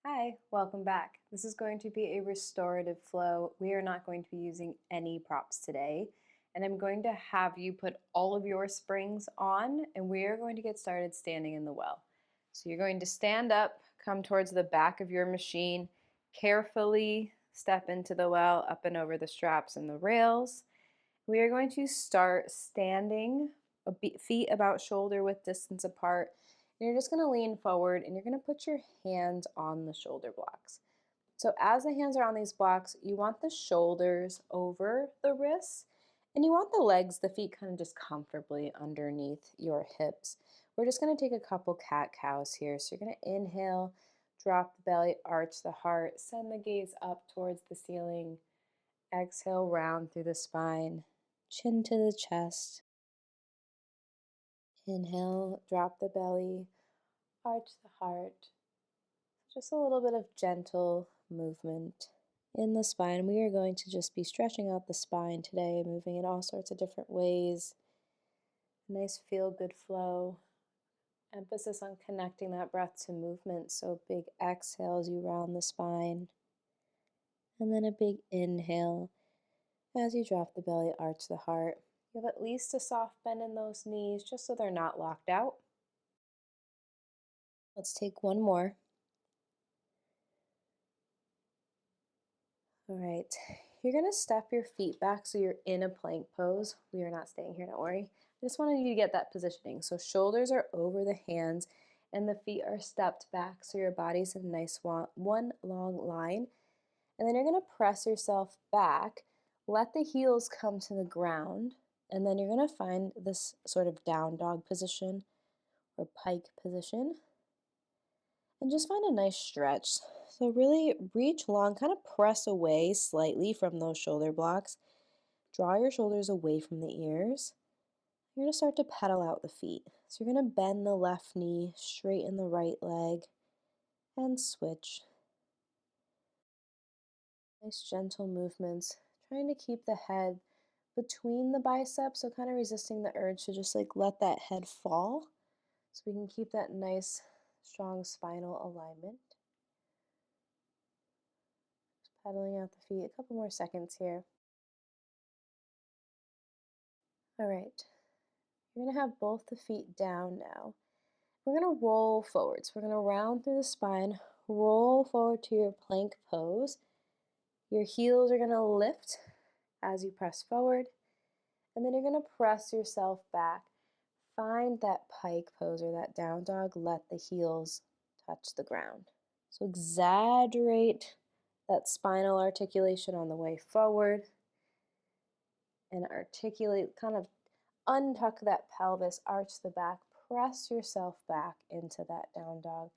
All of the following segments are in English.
Hi, welcome back. This is going to be a restorative flow. We are not going to be using any props today, and I'm going to have you put all of your springs on, and we are going to get started standing in the well. So you're going to stand up, come towards the back of your machine, carefully step into the well, up and over the straps and the rails. We are going to start standing, feet about shoulder width distance apart. And you're just going to lean forward and you're going to put your hands on the shoulder blocks. So as the hands are on these blocks, you want the shoulders over the wrists and you want the legs, the feet kind of just comfortably underneath your hips. We're just going to take a couple cat-cows here. So you're going to inhale, drop the belly, arch the heart, send the gaze up towards the ceiling. Exhale, round through the spine, chin to the chest. Inhale, drop the belly, arch the heart. Just a little bit of gentle movement in the spine. We are going to just be stretching out the spine today, moving in all sorts of different ways. Nice feel-good flow. Emphasis on connecting that breath to movement. So big exhale as you round the spine. And then a big inhale as you drop the belly, arch the heart. You have at least a soft bend in those knees just so they're not locked out. Let's take one more. All right, you're gonna step your feet back so you're in a plank pose. We are not staying here, don't worry. I just wanted you to get that positioning. So shoulders are over the hands and the feet are stepped back so your body's in a nice one long line. And then you're gonna press yourself back, let the heels come to the ground, and then you're gonna find this sort of down dog position or pike position. And just find a nice stretch. So really reach long, kind of press away slightly from those shoulder blocks. Draw your shoulders away from the ears. You're going to start to pedal out the feet. So you're going to bend the left knee, straighten the right leg, and switch. Nice gentle movements. Trying to keep the head between the biceps, so kind of resisting the urge to just like let that head fall. So we can keep that nice, strong spinal alignment. Pedaling out the feet, a couple more seconds here. All right, you're gonna have both the feet down now. We're gonna roll forward. So we're gonna round through the spine, roll forward to your plank pose. Your heels are gonna lift as you press forward, and then you're gonna press yourself back. Find that pike pose or that down dog, let the heels touch the ground. So exaggerate that spinal articulation on the way forward and articulate, kind of untuck that pelvis, arch the back, press yourself back into that down dog.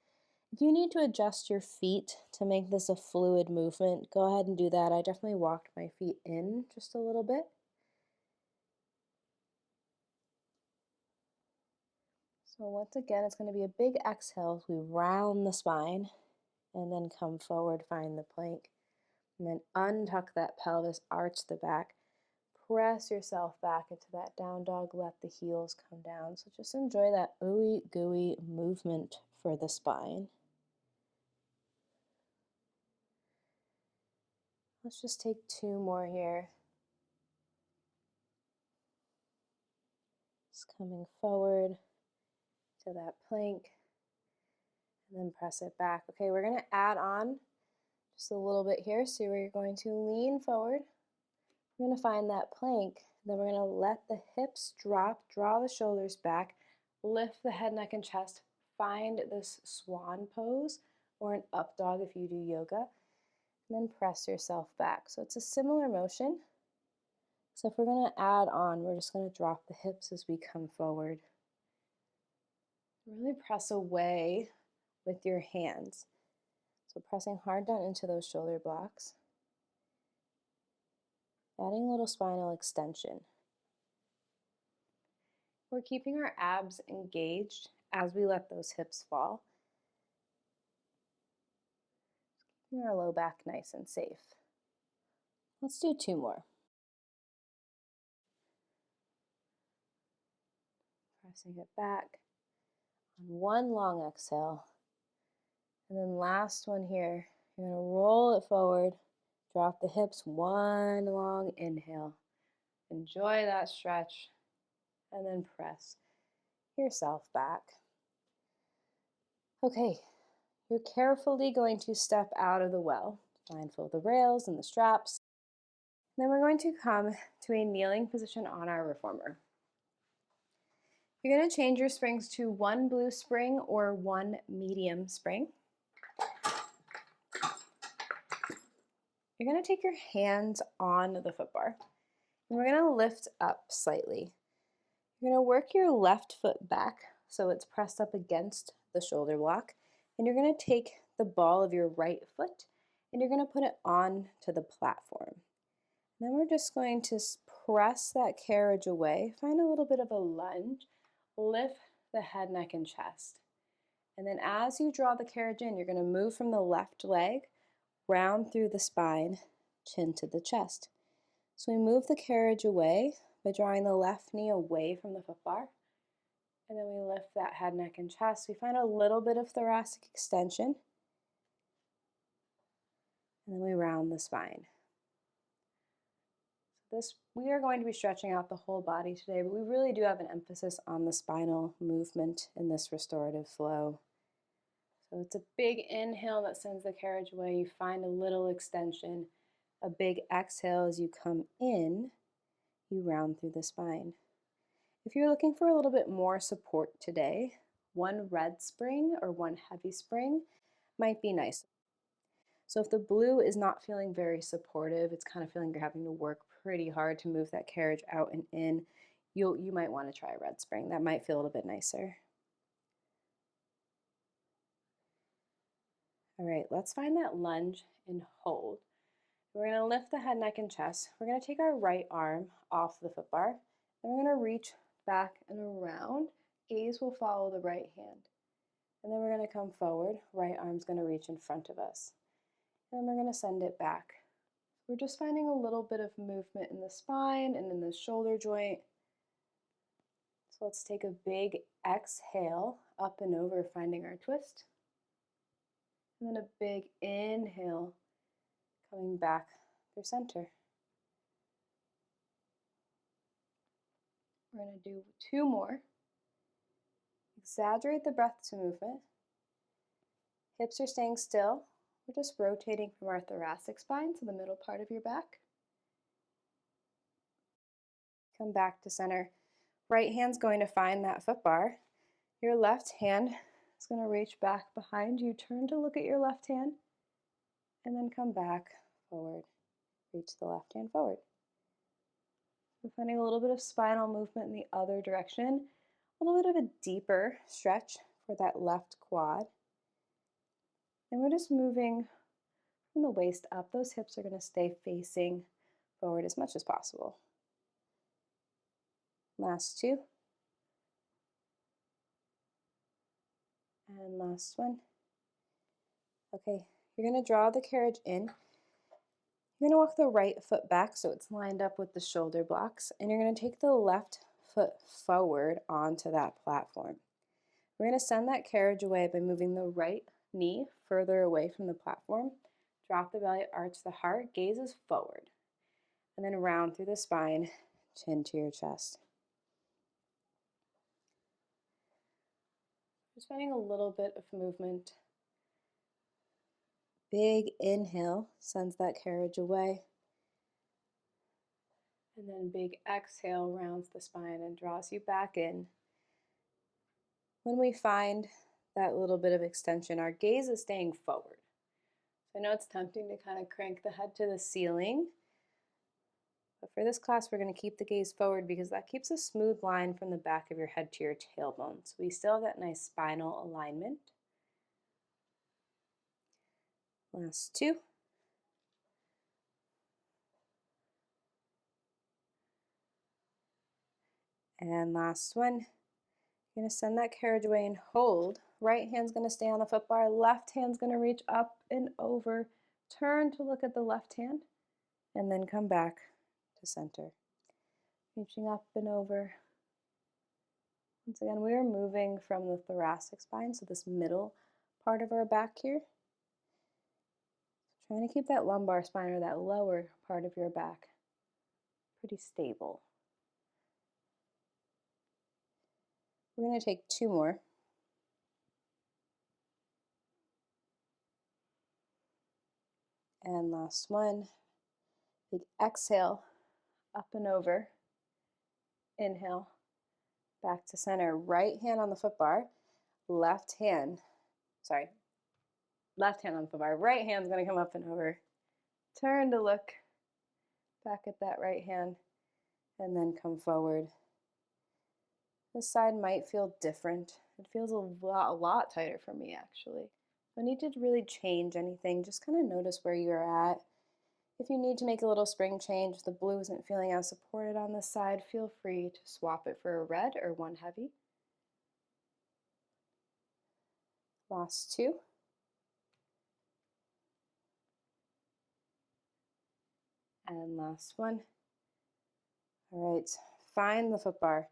If you need to adjust your feet to make this a fluid movement, go ahead and do that. I definitely walked my feet in just a little bit. So once again, it's going to be a big exhale as we round the spine and then come forward, find the plank, and then untuck that pelvis, arch the back. Press yourself back into that down dog, let the heels come down. So just enjoy that ooey gooey movement for the spine. Let's just take two more here. Just coming forward to that plank and then press it back. Okay, we're gonna add on just a little bit here. So we're going to lean forward. We're gonna find that plank. Then we're gonna let the hips drop, draw the shoulders back, lift the head, neck, and chest. Find this swan pose or an up dog if you do yoga, and then press yourself back. So it's a similar motion. So if we're gonna add on, we're just gonna drop the hips as we come forward. Really press away with your hands. So pressing hard down into those shoulder blocks. Adding a little spinal extension. We're keeping our abs engaged as we let those hips fall. Keeping our low back nice and safe. Let's do two more. Pressing it back on one long exhale. And then last one here. You're going to roll it forward, drop the hips, one long inhale. Enjoy that stretch, and then press yourself back. Okay, you're carefully going to step out of the well, mindful of the rails and the straps. And then we're going to come to a kneeling position on our reformer. You're going to change your springs to one blue spring or one medium spring. You're going to take your hands on the foot bar, and we're going to lift up slightly. You're going to work your left foot back so it's pressed up against the shoulder block, and you're going to take the ball of your right foot and you're going to put it on to the platform. And then we're just going to press that carriage away, find a little bit of a lunge, lift the head, neck, and chest. And then as you draw the carriage in, you're going to move from the left leg, round through the spine, chin to the chest. So we move the carriage away by drawing the left knee away from the foot bar. And then we lift that head, neck, and chest. We find a little bit of thoracic extension. And then we round the spine. We are going to be stretching out the whole body today, but we really do have an emphasis on the spinal movement in this restorative flow. So it's a big inhale that sends the carriage away. You find a little extension. A big exhale as you come in, you round through the spine. If you're looking for a little bit more support today, one red spring or one heavy spring might be nice. So if the blue is not feeling very supportive, it's kind of feeling you're having to work pretty hard to move that carriage out and in, you might want to try a red spring. That might feel a little bit nicer. All right, let's find that lunge and hold. We're going to lift the head, neck, and chest. We're going to take our right arm off the foot bar, and we're going to reach back and around. Gaze will follow the right hand. And then we're going to come forward. Right arm's going to reach in front of us. And then we're going to send it back. We're just finding a little bit of movement in the spine and in the shoulder joint. So let's take a big exhale up and over, finding our twist. And then a big inhale, coming back through center. We're going to do two more. Exaggerate the breath to movement. Hips are staying still. We're just rotating from our thoracic spine to the middle part of your back. Come back to center. Right hand's going to find that foot bar. Your left hand is going to reach back behind you. Turn to look at your left hand, and then come back forward. Reach the left hand forward. We're finding a little bit of spinal movement in the other direction. A little bit of a deeper stretch for that left quad. And we're just moving from the waist up. Those hips are going to stay facing forward as much as possible. Last two. And last one. Okay, you're going to draw the carriage in. You're going to walk the right foot back so it's lined up with the shoulder blocks, and you're going to take the left foot forward onto that platform. We're going to send that carriage away by moving the right knee further away from the platform. Drop the belly, arch the heart, gazes forward, and then round through the spine, chin to your chest. Just finding a little bit of movement. Big inhale sends that carriage away. And then big exhale rounds the spine and draws you back in. When we find that little bit of extension, our gaze is staying forward. So I know it's tempting to kind of crank the head to the ceiling, but for this class we're going to keep the gaze forward because that keeps a smooth line from the back of your head to your tailbone. So we still have that nice spinal alignment. Last two. And last one. You're going to send that carriage away and hold. Right hand's going to stay on the foot bar. Left hand's going to reach up and over. Turn to look at the left hand. And then come back to center. Reaching up and over. Once again, we are moving from the thoracic spine, so this middle part of our back here. Trying to keep that lumbar spine, or that lower part of your back, pretty stable. We're going to take 2 more. And last one. Big exhale, up and over. Inhale, back to center. Right hand on the foot bar, left hand on the foot bar. Right hand's going to come up and over. Turn to look back at that right hand, and then come forward. This side might feel different. It feels a lot tighter for me, actually. No need to really change anything. Just kind of notice where you're at. If you need to make a little spring change, the blue isn't feeling as supported on this side, feel free to swap it for a red or one heavy. Last 2. And last one. All right, find the foot bar.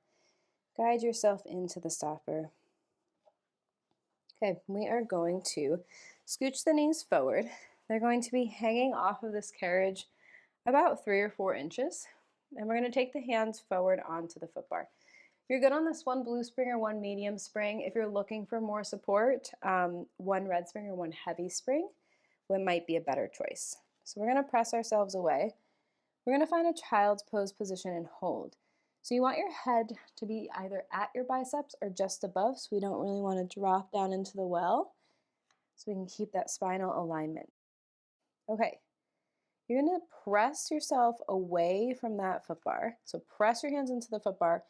Guide yourself into the stopper. Okay, we are going to scooch the knees forward. They're going to be hanging off of this carriage about 3 or 4 inches. And we're going to take the hands forward onto the foot bar. You're good on this one blue spring or one medium spring. If you're looking for more support, one red spring or one heavy spring might be a better choice. So we're going to press ourselves away. We're going to find a child's pose position and hold. So you want your head to be either at your biceps or just above, so we don't really want to drop down into the well, so we can keep that spinal alignment. Okay, you're going to press yourself away from that foot bar. So press your hands into the foot bar,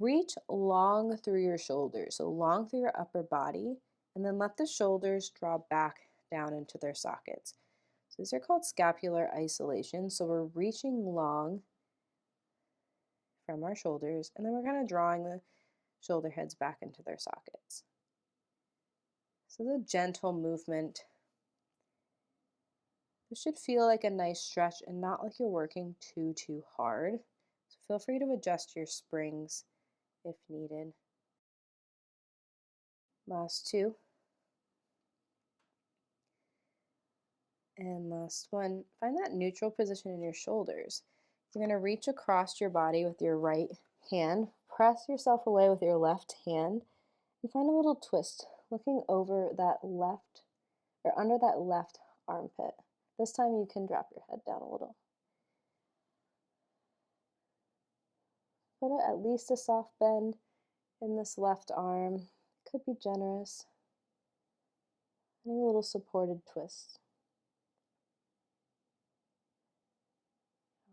reach long through your shoulders, so long through your upper body, and then let the shoulders draw back down into their sockets. So these are called scapular isolation, so we're reaching long from our shoulders, and then we're kind of drawing the shoulder heads back into their sockets. So the gentle movement. This should feel like a nice stretch and not like you're working too hard. So feel free to adjust your springs if needed. Last 2. And last one. Find that neutral position in your shoulders. You're going to reach across your body with your right hand. Press yourself away with your left hand. And find a little twist, looking over that left, or under that left armpit. This time you can drop your head down a little. Put at least a soft bend in this left arm. Could be generous. Finding a little supported twist.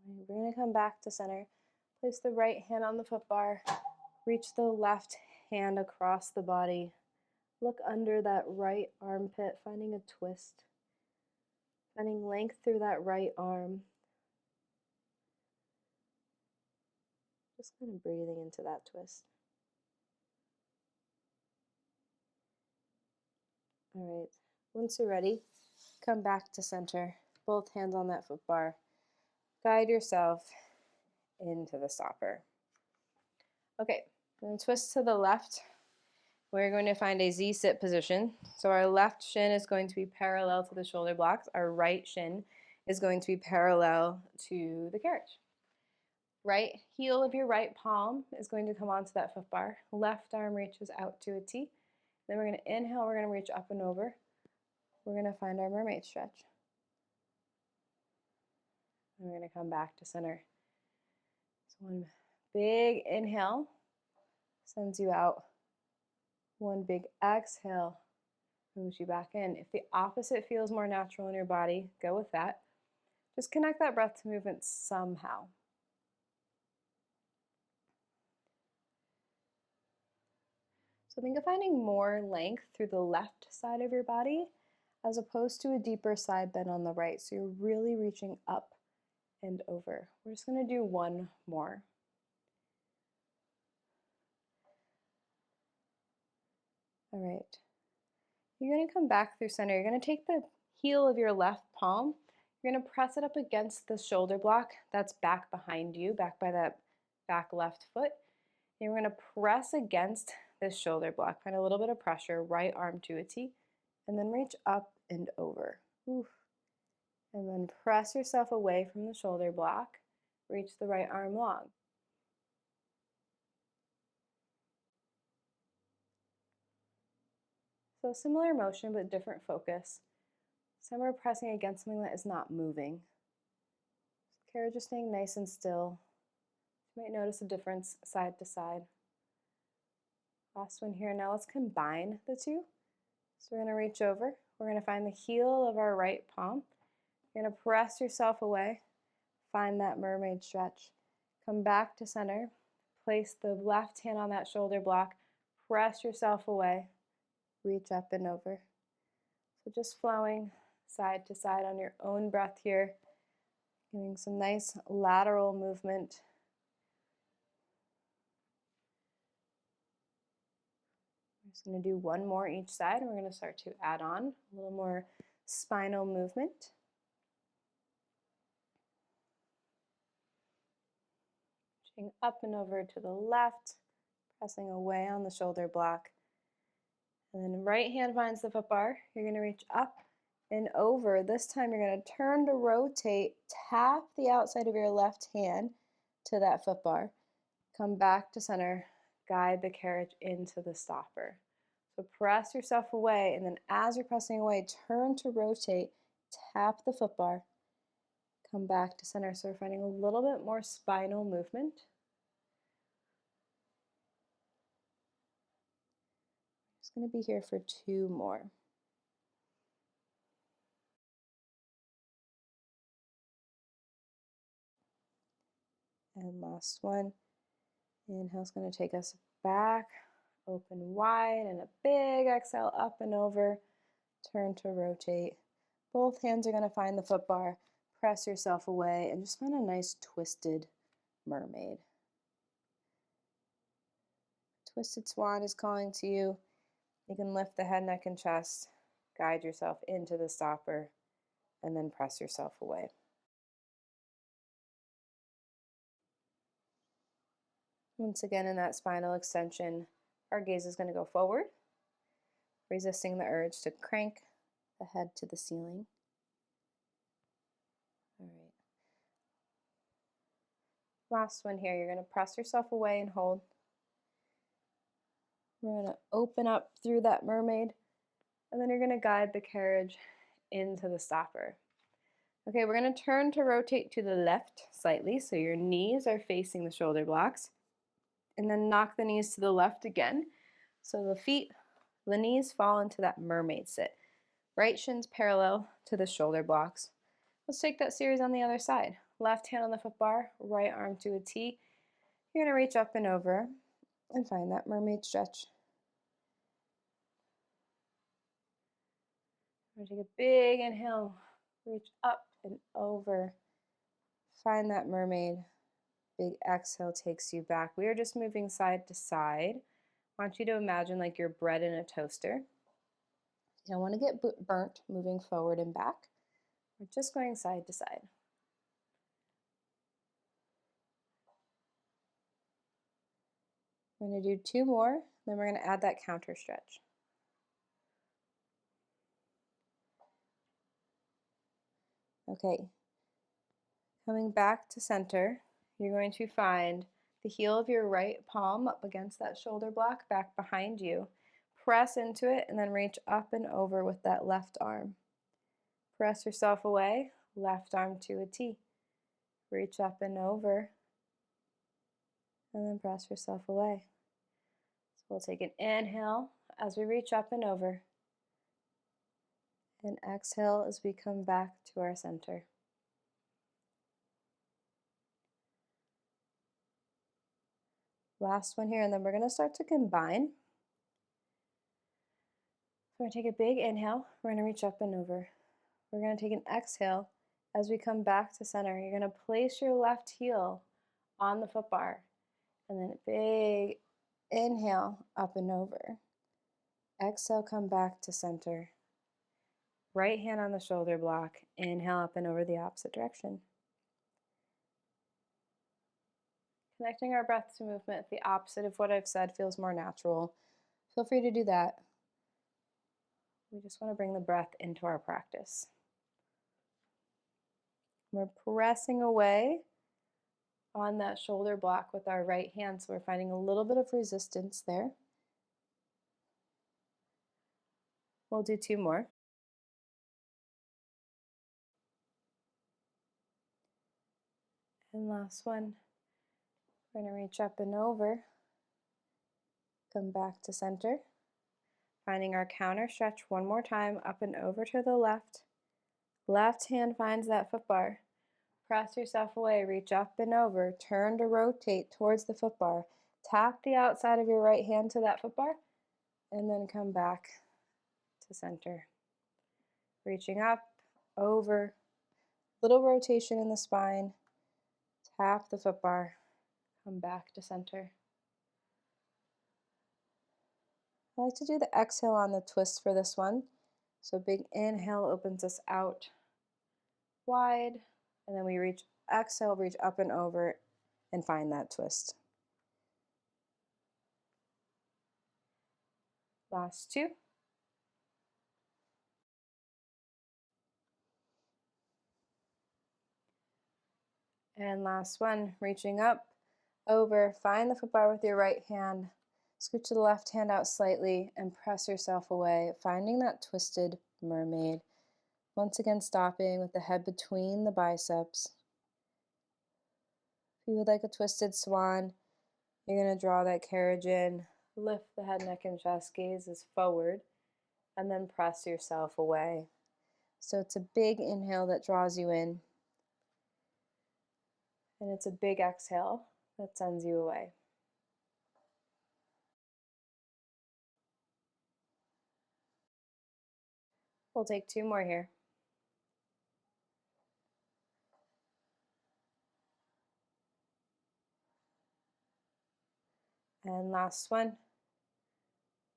Right, we're going to come back to center. Place the right hand on the foot bar. Reach the left hand across the body. Look under that right armpit, finding a twist. Finding length through that right arm. Just kind of breathing into that twist. All right, once you're ready, come back to center. Both hands on that foot bar. Guide yourself into the stopper. Okay, we're going to twist to the left. We're going to find a Z-sit position. So our left shin is going to be parallel to the shoulder blocks. Our right shin is going to be parallel to the carriage. Right heel of your right palm is going to come onto that foot bar. Left arm reaches out to a T. Then we're going to inhale, we're going to reach up and over. We're going to find our mermaid stretch. And we're going to come back to center. So one big inhale sends you out. One big exhale moves you back in. If the opposite feels more natural in your body, go with that. Just connect that breath to movement somehow. So think of finding more length through the left side of your body as opposed to a deeper side bend on the right. So you're really reaching up and over. We're just going to do one more. All right. You're going to come back through center. You're going to take the heel of your left palm. You're going to press it up against the shoulder block that's back behind you, back by that back left foot. And you're going to press against this shoulder block. Find a little bit of pressure, right arm to a T. and then reach up and over. Oof. And then press yourself away from the shoulder block. Reach the right arm long. So similar motion but different focus. Some are pressing against something that is not moving. Carriage is staying nice and still. You might notice a difference side to side. Last one here. Now let's combine the two. So we're going to reach over. We're going to find the heel of our right palm. You're going to press yourself away. Find that mermaid stretch. Come back to center. Place the left hand on that shoulder block. Press yourself away. Reach up and over. So just flowing side to side on your own breath here. Getting some nice lateral movement. We're just going to do one more each side, and we're going to start to add on a little more spinal movement. Reaching up and over to the left, pressing away on the shoulder block. And then right hand finds the foot bar. You're going to reach up and over. This time you're going to turn to rotate, tap the outside of your left hand to that foot bar. Come back to center, guide the carriage into the stopper. So press yourself away, and then as you're pressing away, turn to rotate, tap the foot bar, come back to center. So we're finding a little bit more spinal movement. I'm just going to be here for two more. And last one. Inhale's going to take us back, open wide, and a big exhale up and over. Turn to rotate. Both hands are going to find the foot bar. Press yourself away and just find a nice twisted mermaid. Twisted swan is calling to you. You can lift the head, neck, and chest. Guide yourself into the stopper and then press yourself away. Once again, in that spinal extension, our gaze is going to go forward, resisting the urge to crank the head to the ceiling. All right. Last one here, you're going to press yourself away and hold. We're going to open up through that mermaid, and then you're going to guide the carriage into the stopper. Okay, we're going to turn to rotate to the left slightly, so your knees are facing the shoulder blocks, and then knock the knees to the left again. So the knees fall into that mermaid sit. Right shin's parallel to the shoulder blocks. Let's take that series on the other side. Left hand on the foot bar, right arm to a T. You're going to reach up and over and find that mermaid stretch. We're going to take a big inhale, reach up and over. Find that mermaid. Big exhale takes you back. We are just moving side to side. I want you to imagine like you're bread in a toaster. You don't want to get burnt moving forward and back. We're just going side to side. We're going to do two more, then we're going to add that counter stretch. Okay, coming back to center, you're going to find the heel of your right palm up against that shoulder block back behind you. Press into it and then reach up and over with that left arm. Press yourself away, left arm to a T. Reach up and over, and then press yourself away. So we'll take an inhale as we reach up and over, and exhale as we come back to our center. Last one here, and then we're going to start to combine. So we're going to take a big inhale. We're going to reach up and over. We're going to take an exhale as we come back to center. You're going to place your left heel on the foot bar, and then a big inhale up and over. Exhale, come back to center. Right hand on the shoulder block. Inhale up and over the opposite direction. Connecting our breath to movement, the opposite of what I've said feels more natural. Feel free to do that. We just want to bring the breath into our practice. We're pressing away on that shoulder block with our right hand, so we're finding a little bit of resistance there. We'll do 2 more. And last one. We're going to reach up and over, come back to center, finding our counter stretch one more time, up and over to the left. Left hand finds that foot bar. Press yourself away, reach up and over, turn to rotate towards the foot bar. Tap the outside of your right hand to that foot bar, and then come back to center. Reaching up, over, little rotation in the spine, tap the foot bar, come back to center. I like to do the exhale on the twist for this one. So big inhale opens us out wide, and then we exhale, reach up and over, and find that twist. Last 2. And last one, reaching up, over, find the foot bar with your right hand, scoot to the left hand out slightly, and press yourself away, finding that twisted mermaid. Once again, stopping with the head between the biceps. If you would like a twisted swan, you're going to draw that carriage in, lift the head, neck, and chest, gazes forward, and then press yourself away. So it's a big inhale that draws you in, and it's a big exhale that sends you away. We'll take 2 more here. And last one.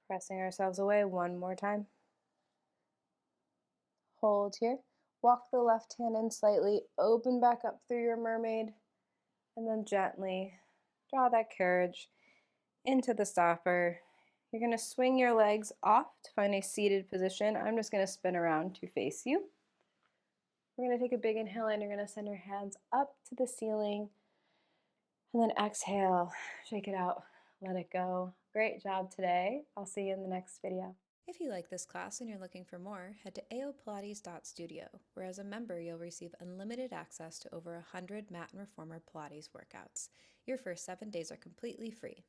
Pressing ourselves away one more time. Hold here. Walk the left hand in slightly, open back up through your mermaid, and then gently draw that carriage into the stopper. You're going to swing your legs off to find a seated position. I'm just going to spin around to face you. We're going to take a big inhale and you're going to send your hands up to the ceiling. And then exhale, shake it out, let it go. Great job today. I'll see you in the next video. If you like this class and you're looking for more, head to aopilates.studio, where as a member you'll receive unlimited access to over 100 mat and reformer Pilates workouts. Your first 7 days are completely free.